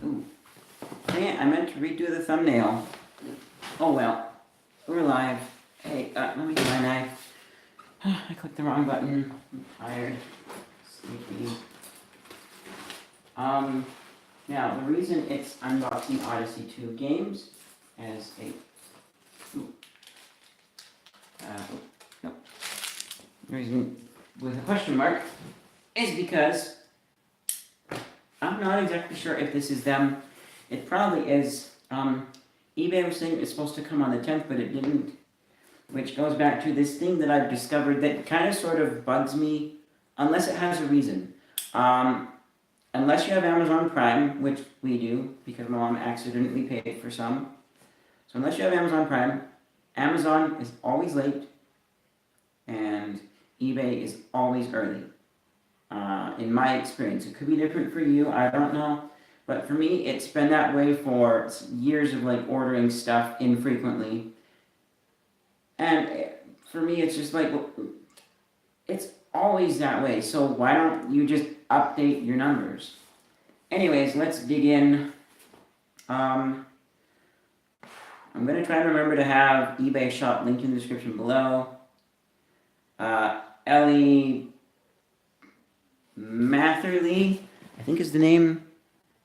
Ooh. Dang it, I meant to redo the thumbnail. Oh well. We're live. Hey, let me get my knife. I clicked the wrong button. I'm tired. Sleepy. Now, the reason it's unboxing Odyssey2 games as a... Ooh. No. The reason with a question mark is because I'm not exactly sure if this is them. It probably is. eBay was saying it's supposed to come on the 10th, but it didn't. Which goes back to this thing that I've discovered that kind of sort of bugs me, unless it has a reason. Unless you have Amazon Prime, which we do, because my mom accidentally paid for some. So unless you have Amazon Prime, Amazon is always late, and eBay is always early. In my experience, it could be different for you, I don't know. But for me, it's been that way for years of like ordering stuff infrequently. And for me, it's just like, it's always that way. So why don't you just update your numbers? Anyways, let's dig in. I'm going to try to remember to have eBay shop linked in the description below. Ellie Matherly, I think is the name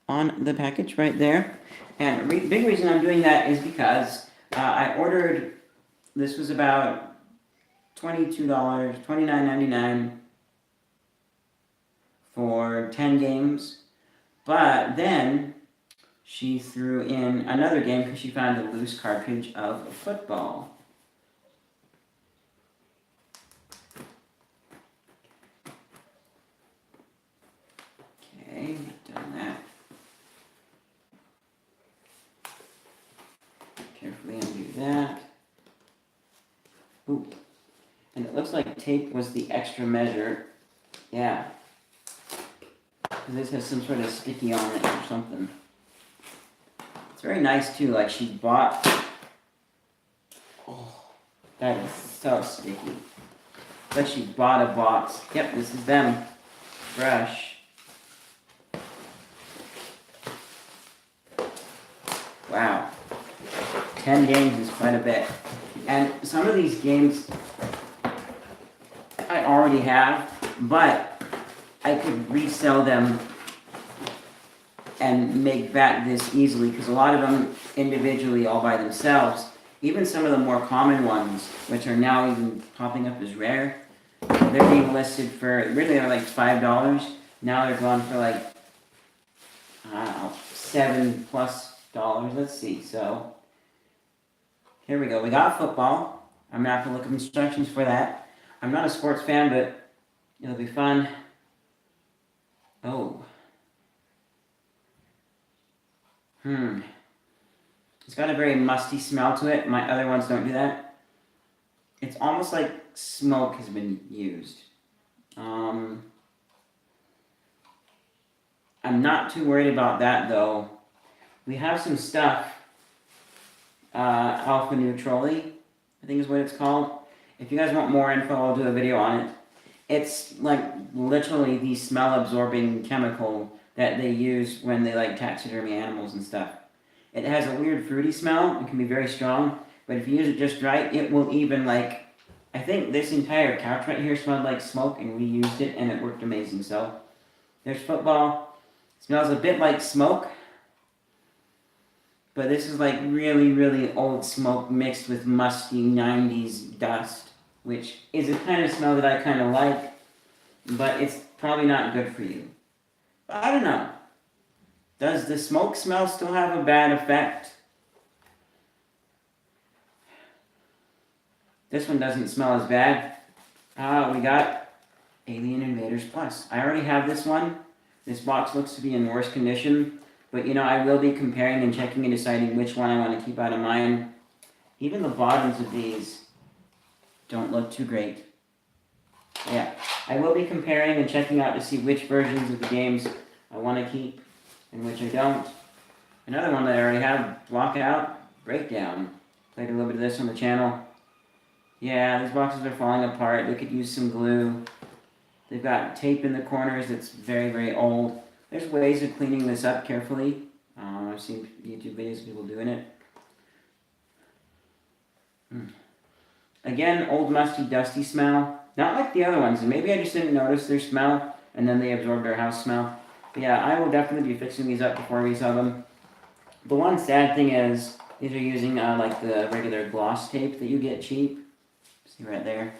on the package right there. And big reason I'm doing that is because I ordered, this was about $22, $29.99 for 10 games. But then she threw in another game because she found a loose cartridge of football. Okay, done that. Carefully undo that. Ooh. And it looks like tape was the extra measure. Yeah. This has some sort of sticky on it or something. It's very nice too, like she bought... Oh, that is so sticky. Like she bought a box. Yep, this is them. Fresh. Wow. 10 games is quite a bit. And some of these games I already have, but I could resell them and make back this easily, because a lot of them individually all by themselves, even some of the more common ones, which are now even popping up as rare, they're being listed for, really they're like $5. Now they're going for like, I don't know, $7+. Let's see, so here we go. We got football. I'm gonna have to look up instructions for that. I'm not a sports fan, but it'll be fun. Oh. It's got a very musty smell to it. My other ones don't do that. It's almost like smoke has been used. I'm not too worried about that though. We have some stuff. Alpha Neutrali, I think is what it's called. If you guys want more info, I'll do a video on it. It's like literally the smell absorbing chemical that they use when they like taxidermy animals and stuff. It has a weird fruity smell. It can be very strong, but if you use it just right, it will even like, I think this entire couch right here smelled like smoke, and we used it and it worked amazing. So there's football. It smells a bit like smoke, but this is like really, really old smoke mixed with musty 90s dust, which is a kind of smell that I kind of like, but it's probably not good for you. But I don't know. Does the smoke smell still have a bad effect? This one doesn't smell as bad. We got Alien Invaders Plus. I already have this one. This box looks to be in worse condition, but you know, I will be comparing and checking and deciding which one I want to keep out of mine. Even the bottoms of these don't look too great. Yeah, I will be comparing and checking out to see which versions of the games I want to keep and which I don't. Another one that I already have, Lockout Breakdown. Played a little bit of this on the channel. Yeah, these boxes are falling apart. They could use some glue. They've got tape in the corners that's very, very old. There's ways of cleaning this up carefully. I've seen YouTube videos of people doing it. Again, old musty, dusty smell. Not like the other ones. And maybe I just didn't notice their smell, and then they absorbed our house smell. But yeah, I will definitely be fixing these up before we sell them. The one sad thing is, these are using like the regular gloss tape that you get cheap. See right there?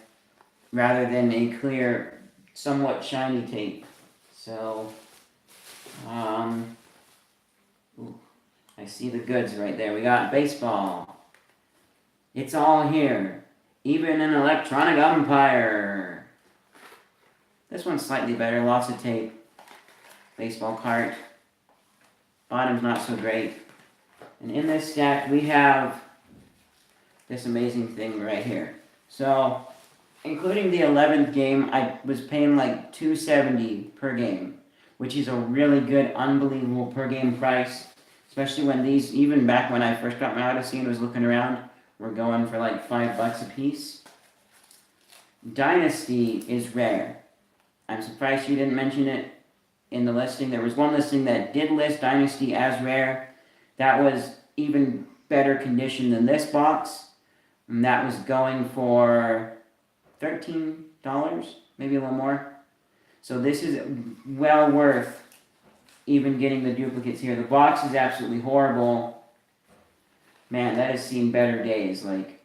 Rather than a clear, somewhat shiny tape. So, ooh, I see the goods right there. We got baseball. It's all here. Even an electronic umpire. This one's slightly better. Lots of tape. Baseball cart. Bottom's not so great. And in this stack, we have this amazing thing right here. So, including the 11th game, I was paying like $270 per game, which is a really good, unbelievable per game price. Especially when these, even back when I first got my Odyssey and was looking around, were going for like $5 a piece. Dynasty is rare. I'm surprised you didn't mention it in the listing. There was one listing that did list Dynasty as rare. That was even better condition than this box. And that was going for $13, maybe a little more. So this is well worth even getting the duplicates here. The box is absolutely horrible. Man, that has seen better days. Like,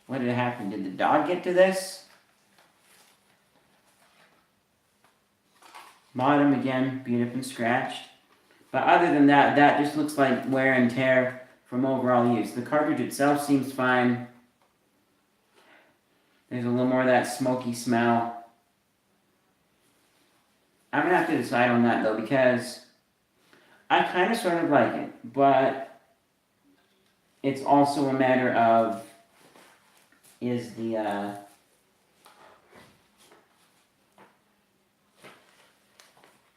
what did happen? Did the dog get to this? Bottom again, beat up and scratched. But other than that, that just looks like wear and tear from overall use. The cartridge itself seems fine. There's a little more of that smoky smell. I'm going to have to decide on that though, because I kind of sort of like it, but it's also a matter of, is the,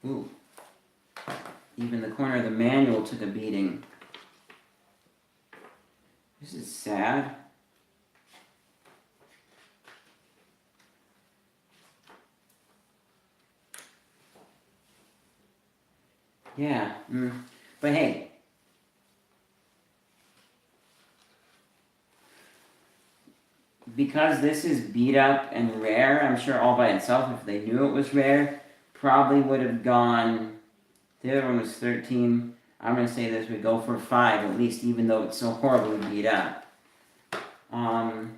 ooh. Even the corner of the manual took a beating. This is sad. Yeah, but hey. Because this is beat up and rare, I'm sure all by itself, if they knew it was rare, probably would have gone. The other one was 13. I'm going to say this would go for 5 at least, even though it's so horribly beat up. You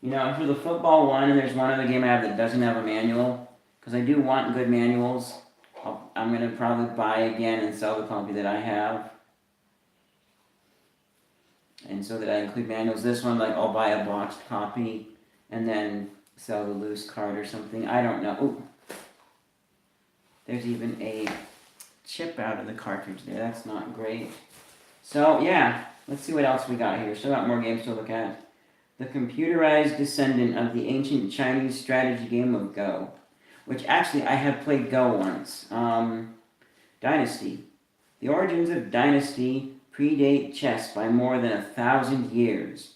know, for the football one, and there's one other game I have that doesn't have a manual, because I do want good manuals. I'm going to probably buy again and sell the copy that I have. And so that I include manuals. This one, like, I'll buy a boxed copy and then sell the loose card or something. I don't know. Ooh. There's even a chip out of the cartridge there. That's not great. So, yeah. Let's see what else we got here. Still got more games to look at. The computerized descendant of the ancient Chinese strategy game of Go. Which, actually, I have played Go once. Dynasty. The origins of Dynasty predate chess by more than 1,000 years.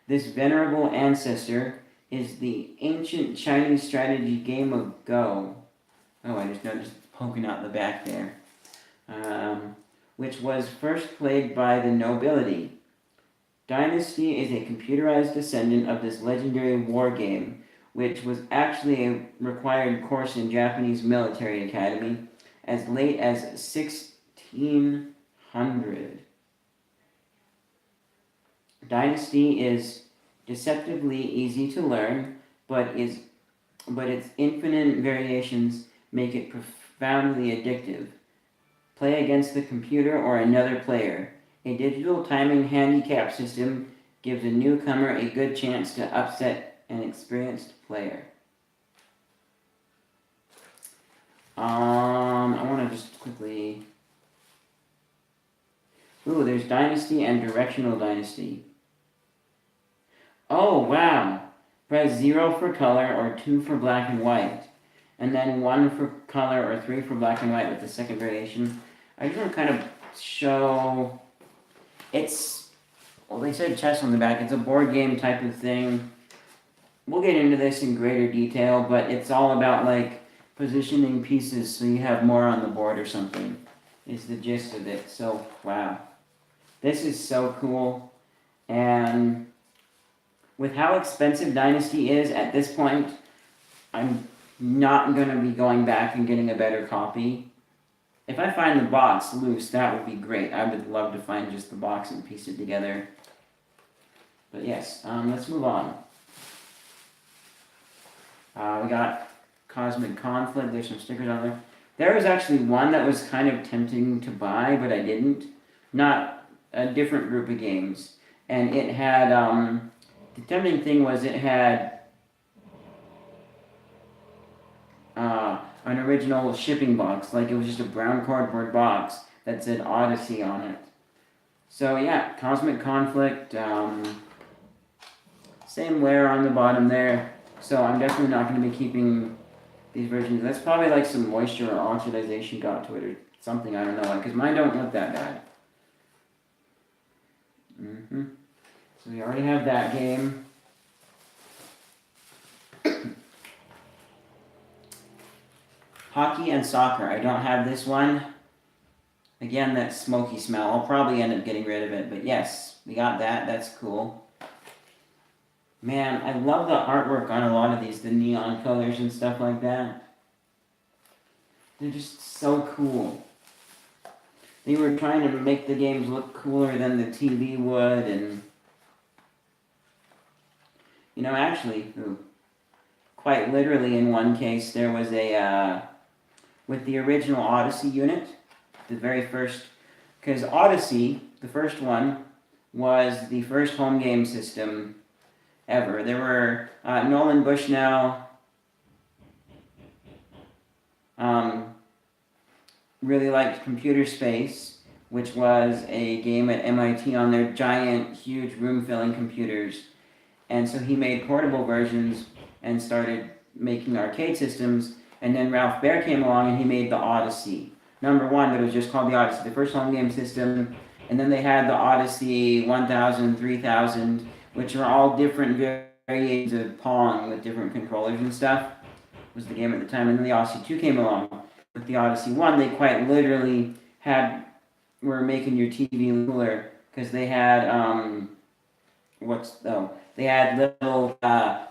This venerable ancestor is the ancient Chinese strategy game of Go. Oh, I just noticed poking out the back there. Which was first played by the nobility. Dynasty is a computerized descendant of this legendary war game, which was actually a required course in Japanese military academy as late as 1600. Dynasty is deceptively easy to learn, but its infinite variations make it profoundly addictive. Play against the computer or another player. A digital timing handicap system gives a newcomer a good chance to upset an experienced player. I want to just quickly... Ooh, there's Dynasty and Directional Dynasty. Oh, wow. Press 0 for color or 2 for black and white. And then 1 for color or 3 for black and white with the second variation. I just want to kind of show... It's... Well, they said chess on the back. It's a board game type of thing. We'll get into this in greater detail, but it's all about, like, positioning pieces so you have more on the board or something. is the gist of it. So, wow. This is so cool. And with how expensive Dynasty is at this point, I'm not going to be going back and getting a better copy. If I find the box loose, that would be great. I would love to find just the box and piece it together. But yes, let's move on. We got Cosmic Conflict. There's some stickers on there. There was actually one that was kind of tempting to buy, but I didn't. Not a different group of games. And it had, the tempting thing was it had an original shipping box. Like it was just a brown cardboard box that said Odyssey on it. So yeah, Cosmic Conflict, same layer on the bottom there. So I'm definitely not going to be keeping these versions. That's probably like some moisture or oxidization got to it or something, I don't know, because mine don't look that bad. So we already have that game. Hockey and soccer. I don't have this one. Again, that smoky smell. I'll probably end up getting rid of it, but yes, we got that. That's cool. Man, I love the artwork on a lot of these, the neon colors and stuff like that. They're just so cool. They were trying to make the games look cooler than the TV would, and you know, actually, quite literally in one case, there was a, with the original Odyssey unit, the very first, because Odyssey, the first one, was the first home game system ever. There were, Nolan Bushnell really liked Computer Space, which was a game at MIT on their giant, huge, room-filling computers. And so he made portable versions and started making arcade systems. And then Ralph Baer came along and he made the Odyssey. Number one, that was just called the Odyssey, the first home game system. And then they had the Odyssey 1000, 3000, which are all different variations of Pong with different controllers and stuff. Was the game at the time. And then the Odyssey 2 came along. With the Odyssey 1, they quite literally were making your TV cooler because they had, they had little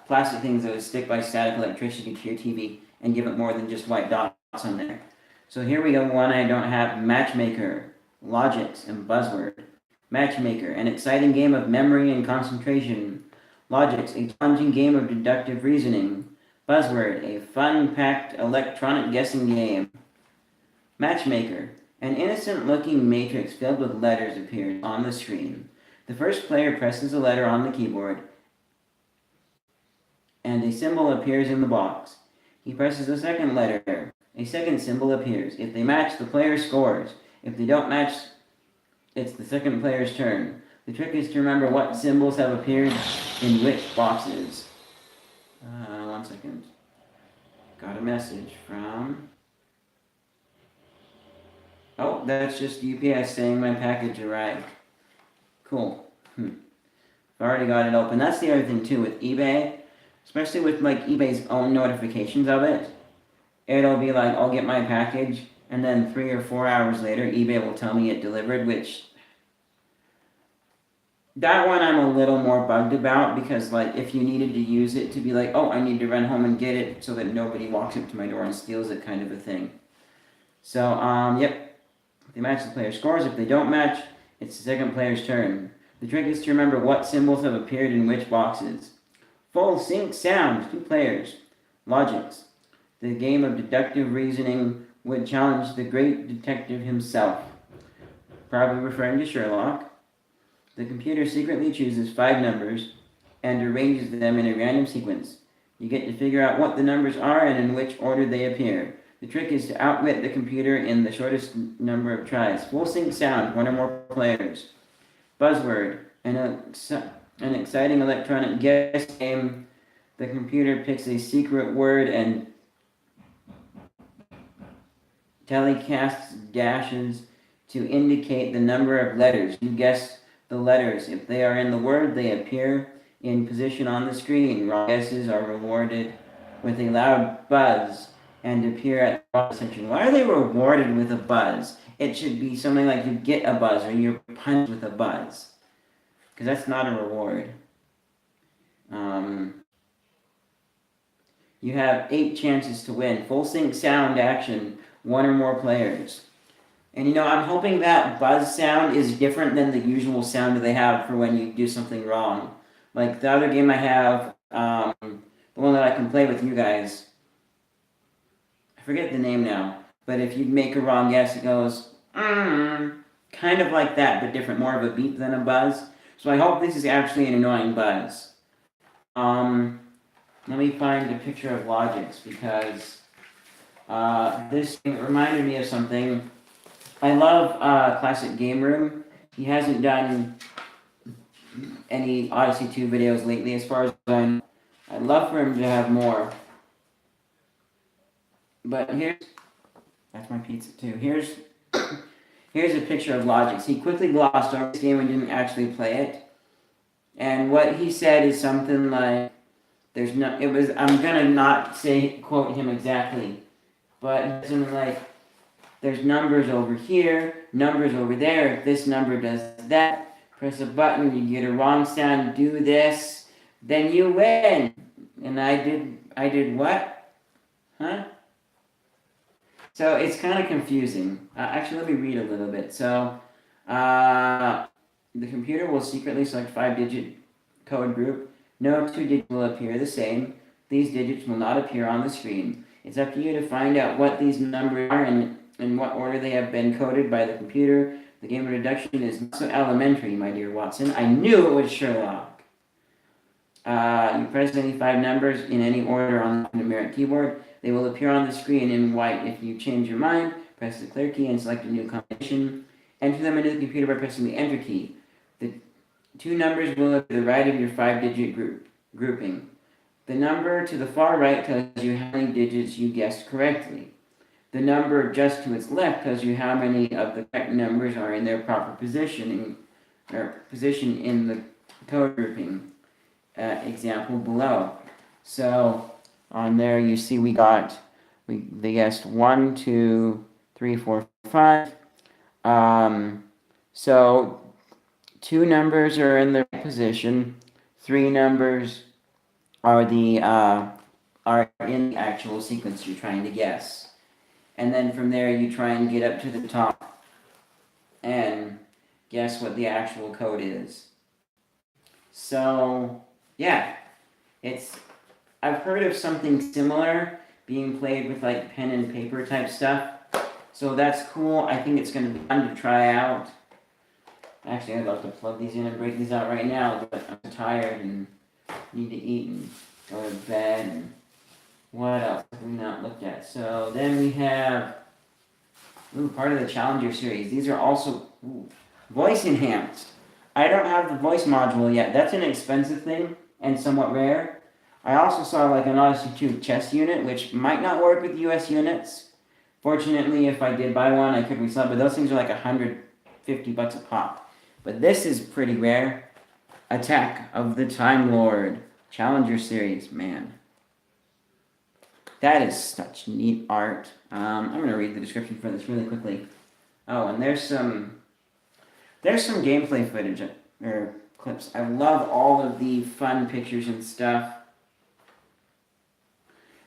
plastic things that would stick by static electricity to your TV and give it more than just white dots on there. So here we go, one I don't have, Matchmaker, Logics, and Buzzword. Matchmaker, an exciting game of memory and concentration. Logics, a challenging game of deductive reasoning. Buzzword, a fun-packed electronic guessing game. Matchmaker, an innocent-looking matrix filled with letters appears on the screen. The first player presses a letter on the keyboard, and a symbol appears in the box. He presses a second letter. A second symbol appears. If they match, the player scores. If they don't match, it's the second player's turn. The trick is to remember what symbols have appeared in which boxes. One second. Got a message from... Oh, that's just UPS saying my package arrived. Cool. I've already got it open. That's the other thing too with eBay, especially with like eBay's own notifications of it. It'll be like, I'll get my package, and then 3 or 4 hours later, eBay will tell me it delivered, which... That one I'm a little more bugged about, because like if you needed to use it to be like, oh, I need to run home and get it so that nobody walks up to my door and steals it kind of a thing. So, yep. If they match, the player scores. If they don't match, it's the second player's turn. The trick is to remember what symbols have appeared in which boxes. Full sync sound, 2 players. Logics. The game of deductive reasoning would challenge the great detective himself. Probably referring to Sherlock. The computer secretly chooses 5 numbers and arranges them in a random sequence. You get to figure out what the numbers are and in which order they appear. The trick is to outwit the computer in the shortest number of tries. Full sync sound, 1 or more players. Buzzword, an exciting electronic guess game. The computer picks a secret word and telecasts dashes to indicate the number of letters. You guess the letters. If they are in the word, they appear in position on the screen. Wrong guesses are rewarded with a loud buzz and appear at attention. Why are they rewarded with a buzz? It should be something like you get a buzz or you're punched with a buzz. Because that's not a reward. You have 8 chances to win. Full sync sound action, 1 or more players. And I'm hoping that buzz sound is different than the usual sound that they have for when you do something wrong. Like the other game I have, the one that I can play with you guys, I forget the name now, but if you make a wrong guess, it goes, kind of like that, but different, more of a beep than a buzz. So I hope this is actually an annoying buzz. Let me find a picture of Logix, because this reminded me of something. I love Classic Game Room. He hasn't done any Odyssey 2 videos lately, as far as I know. I'd love for him to have more. But that's my pizza too. Here's a picture of Logix. He quickly glossed over this game and didn't actually play it. And what he said is something like, I'm gonna not quote him exactly, but something like, there's numbers over here, numbers over there, if this number does that, press a button, you get a wrong sound, do this, then you win. And I did what? Huh? So it's kind of confusing. Actually, let me read a little bit. So, the computer will secretly select 5-digit code group. No 2 digits will appear the same. These digits will not appear on the screen. It's up to you to find out what these numbers are and in what order they have been coded by the computer. The game of deduction is not so elementary, my dear Watson. I knew it was Sherlock. You press any 5 numbers in any order on the numeric keyboard. They will appear on the screen in white. If you change your mind, press the clear key and select a new combination. Enter them into the computer by pressing the enter key. The 2 numbers will appear to the right of your 5-digit grouping. The number to the far right tells you how many digits you guessed correctly. The number just to its left tells you how many of the correct numbers are in their proper position in the code grouping. Example below. So on there you see they guessed 1, 2, 3, 4, 5. So 2 numbers are in the right position. 3 numbers are in the actual sequence you're trying to guess. And then from there you try and get up to the top and guess what the actual code is. So, yeah, I've heard of something similar being played with like pen and paper type stuff. So that's cool. I think it's going to be fun to try out. Actually, I'd love to plug these in and break these out right now, but I'm tired and need to eat and go to bed. And what else have we not looked at? So then we have part of the Challenger series. These are also voice enhanced. I don't have the voice module yet. That's an expensive thing and somewhat rare. I also saw like an Odyssey2 chess unit, which might not work with US units. Fortunately, if I did buy one, I could resell it, but those things are like $150 a pop. But this is pretty rare. Attack of the Time Lord. Challenger series, man. That is such neat art. I'm going to read the description for this really quickly. Oh, and there's some gameplay footage or clips. I love all of the fun pictures and stuff.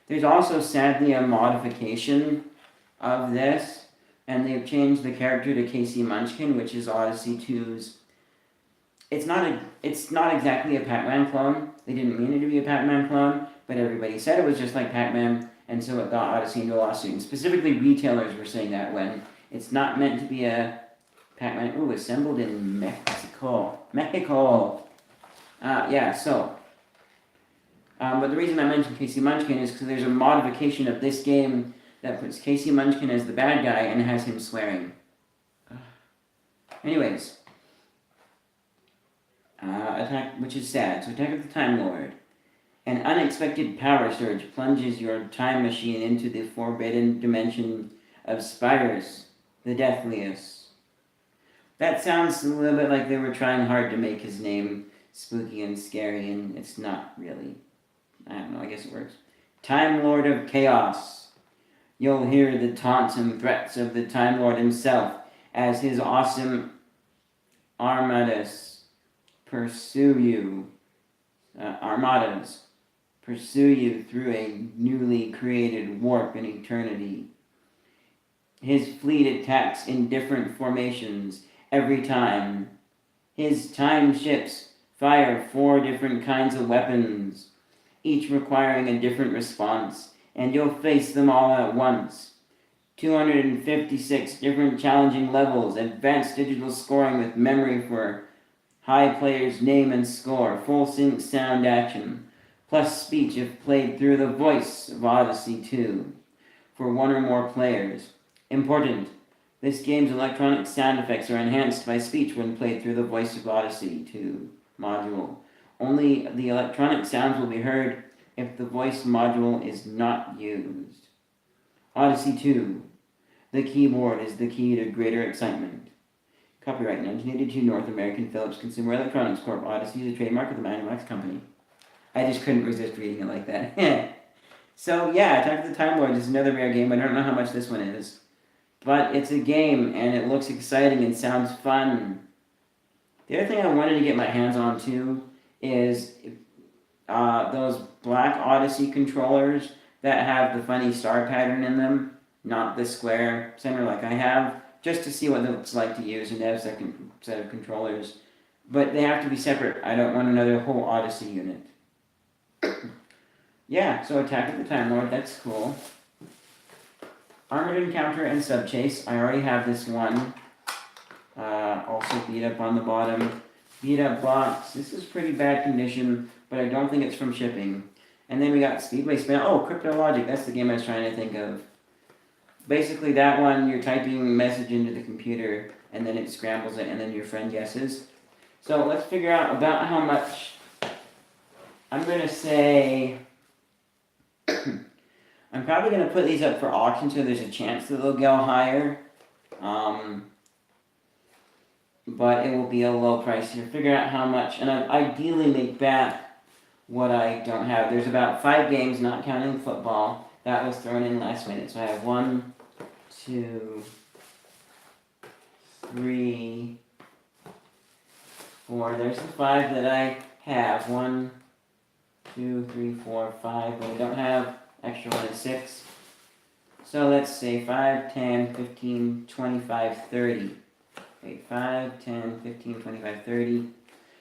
There's also, sadly, a modification of this, and they've changed the character to Casey Munchkin, which is Odyssey 2's. It's not exactly a Pac-Man clone. They didn't mean it to be a Pac-Man clone, but everybody said it was just like Pac-Man, and so it got Odyssey into a lawsuit. And specifically, retailers were saying that when it's not meant to be a Pac-Man. Ooh, assembled in Mexico. Yeah, so. But the reason I mentioned Casey Munchkin is because there's a modification of this game that puts Casey Munchkin as the bad guy and has him swearing. Anyways. Attack, which is sad. So Attack of the Time Lord. An unexpected power surge plunges your time machine into the forbidden dimension of Spyrus, the Deathliest. That sounds a little bit like they were trying hard to make his name spooky and scary, and it's not really. I don't know, I guess it works. Time Lord of Chaos. You'll hear the taunts and threats of the Time Lord himself as his awesome armadas pursue you. Armadas pursue you through a newly created warp in eternity. His fleet attacks in different formations every time. His time ships fire 4 different kinds of weapons, each requiring a different response, and you'll face them all at once. 256 different challenging levels, advanced digital scoring with memory for high player's name and score, full sync sound action, plus speech if played through the voice of Odyssey 2 for 1 or more players. Important, this game's electronic sound effects are enhanced by speech when played through the Voice of Odyssey 2 module. Only the electronic sounds will be heard if the voice module is not used. Odyssey 2. The keyboard is the key to greater excitement. Copyright 1982 North American Philips Consumer Electronics Corp. Odyssey is a trademark of the Manuax Company. I just couldn't resist reading it like that. So yeah, Attack of the Time Lords is another rare game. I don't know how much this one is. But it's a game, and it looks exciting and sounds fun. The other thing I wanted to get my hands on, too, is those black Odyssey controllers that have the funny star pattern in them, not the square center like I have, just to see what it looks like to use and have a second set of controllers. But they have to be separate. I don't want another whole Odyssey unit. Yeah, so Attack of the Time Lord, that's cool. Armored Encounter and Subchase. I already have this one. Also beat up on the bottom. Beat up box. This is pretty bad condition, but I don't think it's from shipping. And then we got Speedway Spin. Oh, Cryptologic. That's the game I was trying to think of. Basically, that one, you're typing a message into the computer, and then it scrambles it, and then your friend guesses. So let's figure out about how much. I'm going to say... I'm probably going to put these up for auction so there's a chance that they'll go higher. But it will be a low price here. Figure out how much, and I ideally make back what I don't have. There's about 5 games, not counting football, that was thrown in last minute. So I have 1, 2, 3, 4. There's the 5 that I have. 1, 2, 3, 4, 5. But I don't have. Extra 1 is 6. So let's say 5, 10, 15, 25, 30. Okay, 5, 10, 15, 25, 30.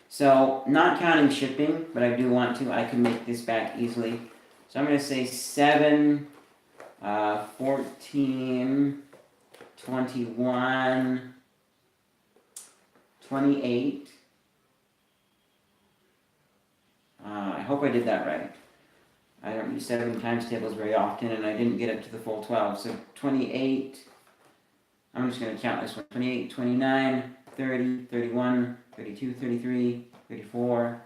So, not counting shipping, but I do want to. I can make this back easily. So I'm going to say 7, 14, 21, 28. I hope I did that right. I don't use 7 times tables very often, and I didn't get up to the full 12. So 28, I'm just going to count this one. 28, 29, 30, 31, 32, 33, 34,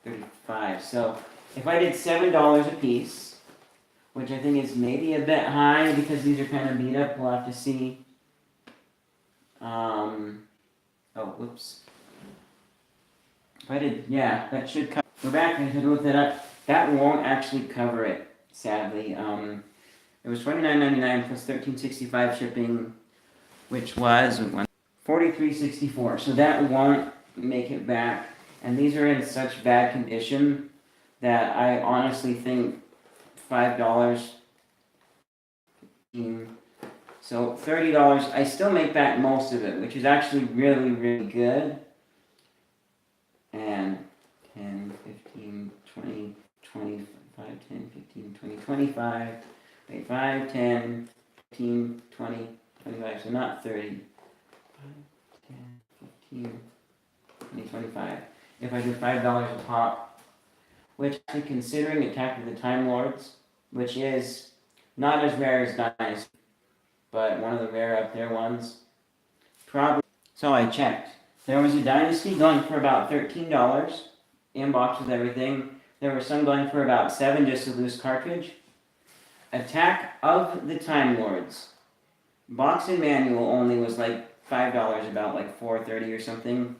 35. So if I did $7 a piece, which I think is maybe a bit high because these are kind of beat up, we'll have to see. Oh, whoops. If I did, yeah, that should cover. Go back and look that up. That won't actually cover it, sadly. It was $29.99 plus $13.65 shipping, which was $43.64. So that won't make it back. And these are in such bad condition that I honestly think $5. So $30. I still make back most of it, which is actually really, really good. And 10, 15, 20, 25, 10, 15, 20, 25, wait, 5, 10, 15, 20, 25, so not 30. 5, 10, 15, 20, 25. If I do $5 a pop, which considering Attack of the Time Lords, which is not as rare as Dynasty, but one of the rare up there ones, probably. So I checked. There was a Dynasty going for about $13, in box with everything. There were some going for about $7, just a loose cartridge. Attack of the Time Lords, box and manual only was like $5, about like $4.30 or something.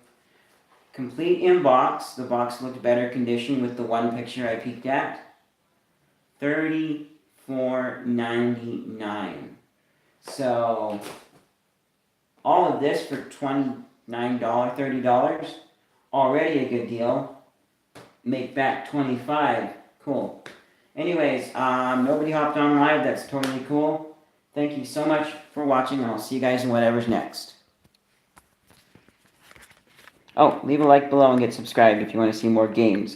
Complete in box, the box looked better condition with the one picture I peeked at. $34. $4.99. So all of this for $29, $30, already a good deal. Make back 25. Cool. Anyways, nobody hopped on live. That's totally cool. Thank you so much for watching, and I'll see you guys in whatever's next. Oh, leave a like below and get subscribed if you want to see more games.